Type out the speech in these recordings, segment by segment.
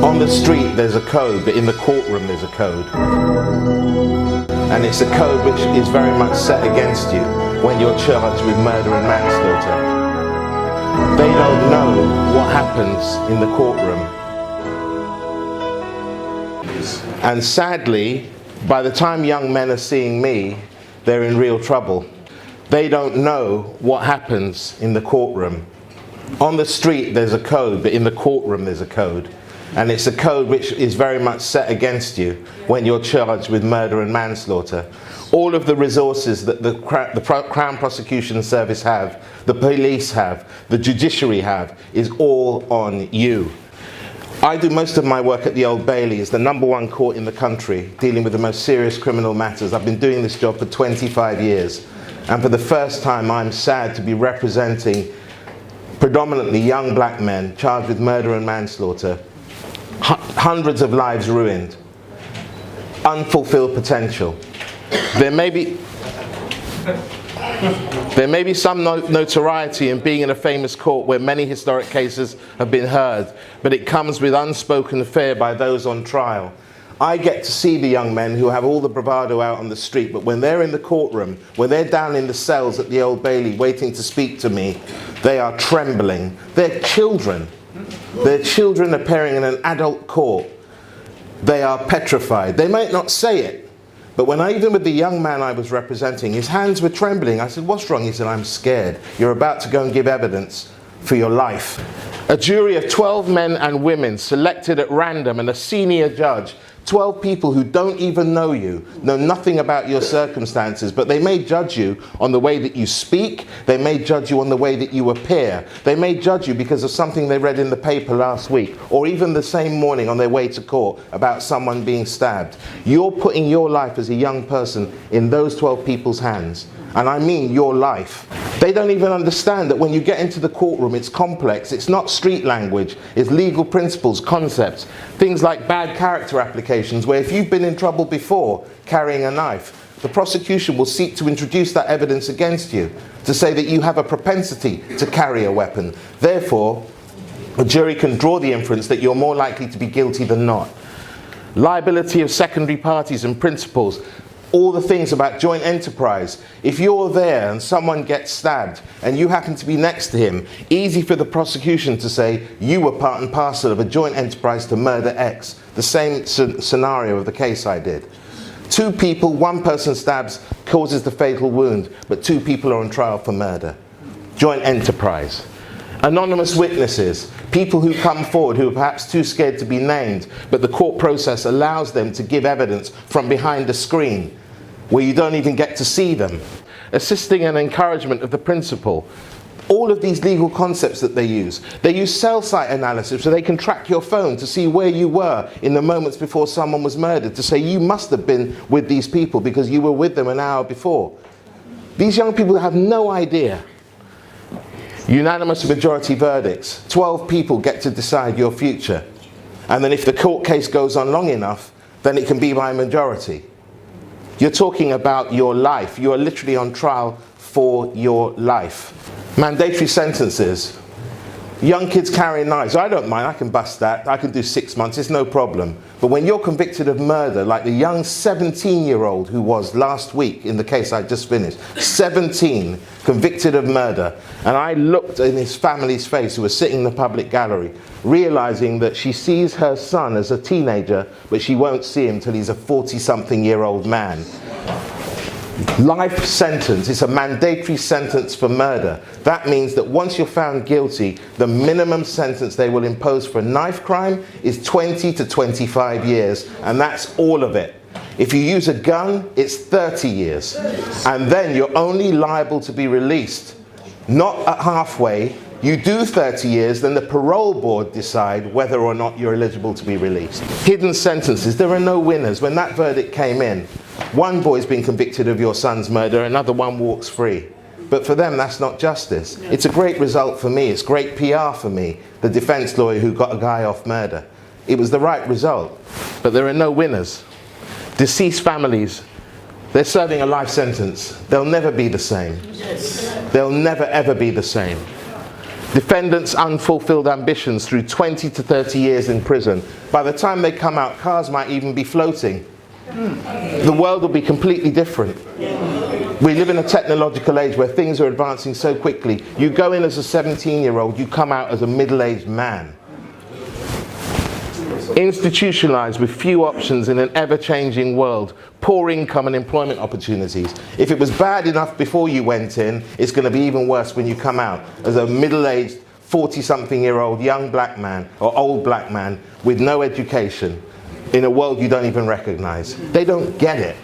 On the street there's a code, but in the courtroom there's a code. And it's a code which is very much set against you when you're charged with murder and manslaughter. They don't know what happens in the courtroom. And sadly, by the time young men are seeing me, they're in real trouble. They don't know what happens in the courtroom. On the street there's a code, but in the courtroom there's a code. And it's a code which is very much set against you when you're charged with murder and manslaughter. All of the resources that the Crown Prosecution Service have, the police have, the judiciary have, is all on you. I do most of my work at the Old Bailey. It's the #1 court in the country dealing with the most serious criminal matters. I've been doing this job for 25 years. And for the first time, I'm sad to be representing predominantly young black men charged with murder and manslaughter. Hundreds of lives ruined. Unfulfilled potential. There may be some notoriety in being in a famous court where many historic cases have been heard, but it comes with unspoken fear by those on trial. I get to see the young men who have all the bravado out on the street, but when they're in the courtroom, when they're down in the cells at the Old Bailey waiting to speak to me, they are trembling. They're children. Their children appearing in an adult court. They are petrified. They might not say it, but even with the young man I was representing, his hands were trembling. I said, "What's wrong?" He said, "I'm scared. You're about to go and give evidence for your life." A jury of 12 men and women selected at random and a senior judge, 12 people who don't even know you, know nothing about your circumstances, but they may judge you on the way that you speak, they may judge you on the way that you appear, they may judge you because of something they read in the paper last week, or even the same morning on their way to court about someone being stabbed. You're putting your life as a young person in those 12 people's hands. And I mean your life. They don't even understand that when you get into the courtroom, it's complex. It's not street language. It's legal principles, concepts. Things like bad character applications, where if you've been in trouble before carrying a knife, the prosecution will seek to introduce that evidence against you to say that you have a propensity to carry a weapon. Therefore, a jury can draw the inference that you're more likely to be guilty than not. Liability of secondary parties and principals. All the things about joint enterprise. If you're there and someone gets stabbed and you happen to be next to him, easy for the prosecution to say you were part and parcel of a joint enterprise to murder X. The same scenario of the case I did. 2 people, 1 person stabs, causes the fatal wound, but 2 people are on trial for murder. Joint enterprise. Anonymous witnesses, people who come forward who are perhaps too scared to be named, but the court process allows them to give evidence from behind a screen where you don't even get to see them. Assisting and encouragement of the principal. All of these legal concepts that they use cell site analysis so they can track your phone to see where you were in the moments before someone was murdered, to say you must have been with these people because you were with them an hour before. These young people have no idea. Unanimous majority verdicts. 12 people get to decide your future. And then if the court case goes on long enough, then it can be by majority. You're talking about your life. You are literally on trial for your life. Mandatory sentences. Young kids carrying knives. I don't mind, I can bust that. I can do 6 months, it's no problem. But when you're convicted of murder, like the young 17-year-old who was last week in the case I just finished, 17, convicted of murder, and I looked in his family's face who was sitting in the public gallery, realizing that she sees her son as a teenager, but she won't see him till he's a 40-something-year-old man. Life sentence. It's a mandatory sentence for murder. That means that once you're found guilty, the minimum sentence they will impose for a knife crime is 20 to 25 years, and that's all of it. If you use a gun, it's 30 years. And then you're only liable to be released, not at halfway. You do 30 years, then the parole board decide whether or not you're eligible to be released. Hidden sentences. There are no winners. When that verdict came in, one boy's been convicted of your son's murder, another one walks free. But for them, that's not justice. It's a great result for me. It's great PR for me, the defense lawyer who got a guy off murder. It was the right result. But there are no winners. Deceased families, they're serving a life sentence. They'll never be the same. They'll never, ever be the same. Defendants' unfulfilled ambitions through 20 to 30 years in prison. By the time they come out, cars might even be floating. The world will be completely different. We live in a technological age where things are advancing so quickly. You go in as a 17-year-old, you come out as a middle-aged man. Institutionalized with few options in an ever-changing world, poor income and employment opportunities. If it was bad enough before you went in, it's going to be even worse when you come out as a middle-aged 40-something-year-old young black man or old black man with no education in a world you don't even recognize. They don't get it.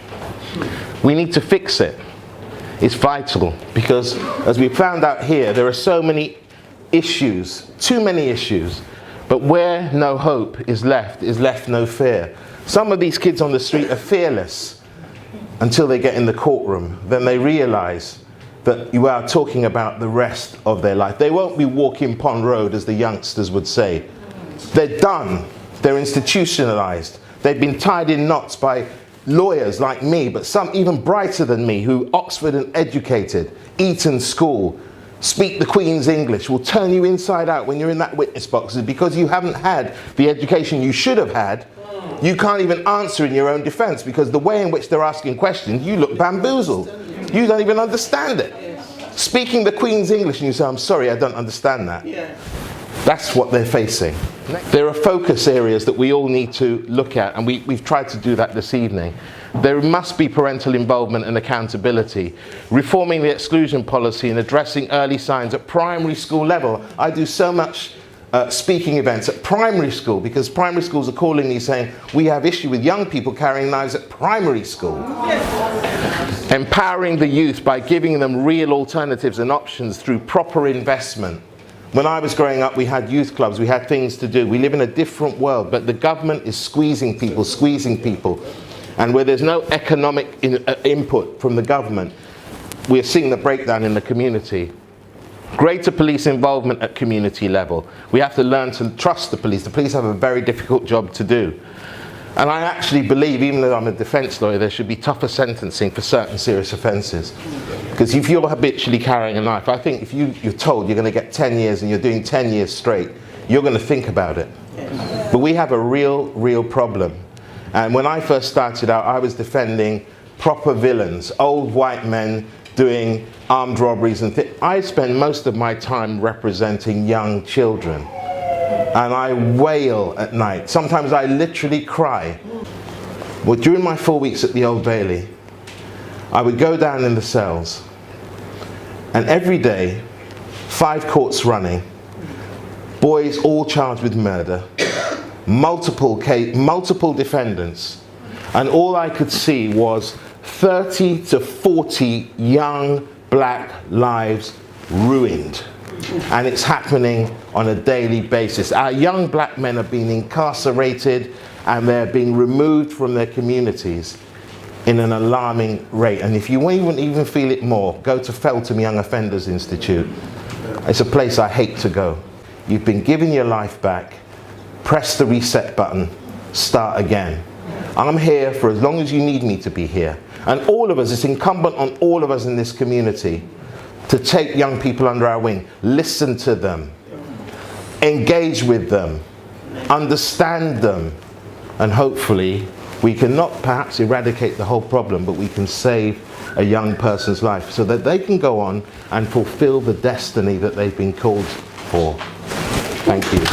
We need to fix it. It's vital, because as we found out here, there are so many issues, too many issues. But where no hope is left no fear. Some of these kids on the street are fearless until they get in the courtroom. Then they realize that you are talking about the rest of their life. They won't be walking Pond Road, as the youngsters would say. They're done. They're institutionalized. They've been tied in knots by lawyers like me, but some even brighter than me, who Oxford and educated, Eton School, speak the Queen's English, will turn you inside out when you're in that witness box. Because you haven't had the education you should have had, you can't even answer in your own defense, because the way in which they're asking questions, you look bamboozled. You don't even understand it. Speaking the Queen's English and you say, I'm sorry, I don't understand that. That's what they're facing. There are focus areas that we all need to look at, and we've tried to do that this evening. There must be parental involvement and accountability. Reforming the exclusion policy and addressing early signs at primary school level. I do so much speaking events at primary school, because primary schools are calling me saying, we have issue with young people carrying knives at primary school. Empowering the youth by giving them real alternatives and options through proper investment. When I was growing up, we had youth clubs, we had things to do. We live in a different world, but the government is squeezing people. And where there's no economic input from the government, we're seeing the breakdown in the community. Greater police involvement at community level. We have to learn to trust the police. The police have a very difficult job to do. And I actually believe, even though I'm a defence lawyer, there should be tougher sentencing for certain serious offences. Because if you're habitually carrying a knife, I think if you're told you're going to get 10 years and you're doing 10 years straight, you're going to think about it. But we have a real problem. And when I first started out, I was defending proper villains, old white men doing armed robberies and things. I spend most of my time representing young children. And I wail at night. Sometimes I literally cry. Well, during my 4 weeks at the Old Bailey, I would go down in the cells, and every day, 5 courts running, boys all charged with murder, multiple defendants, and all I could see was 30 to 40 young black lives ruined. And it's happening on a daily basis. Our young black men are being incarcerated and they're being removed from their communities in an alarming rate. And if you wouldn't even feel it more, go to Feltham Young Offenders Institute. It's a place I hate to go. You've been given your life back. Press the reset button. Start again. I'm here for as long as you need me to be here. And all of us, it's incumbent on all of us in this community to take young people under our wing, listen to them, engage with them, understand them, and hopefully we can not perhaps eradicate the whole problem, but we can save a young person's life so that they can go on and fulfill the destiny that they've been called for. Thank you.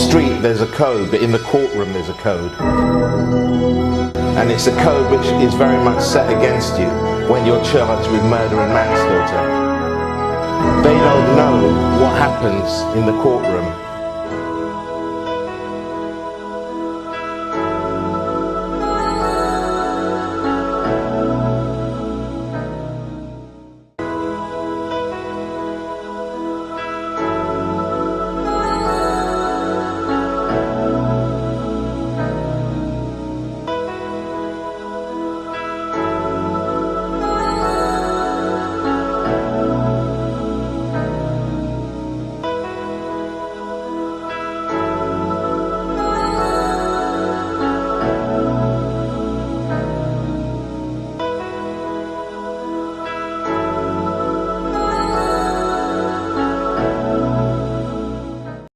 Street, there's a code, but in the courtroom there's a code. And it's a code which is very much set against you when you're charged with murder and manslaughter. They don't know what happens in the courtroom.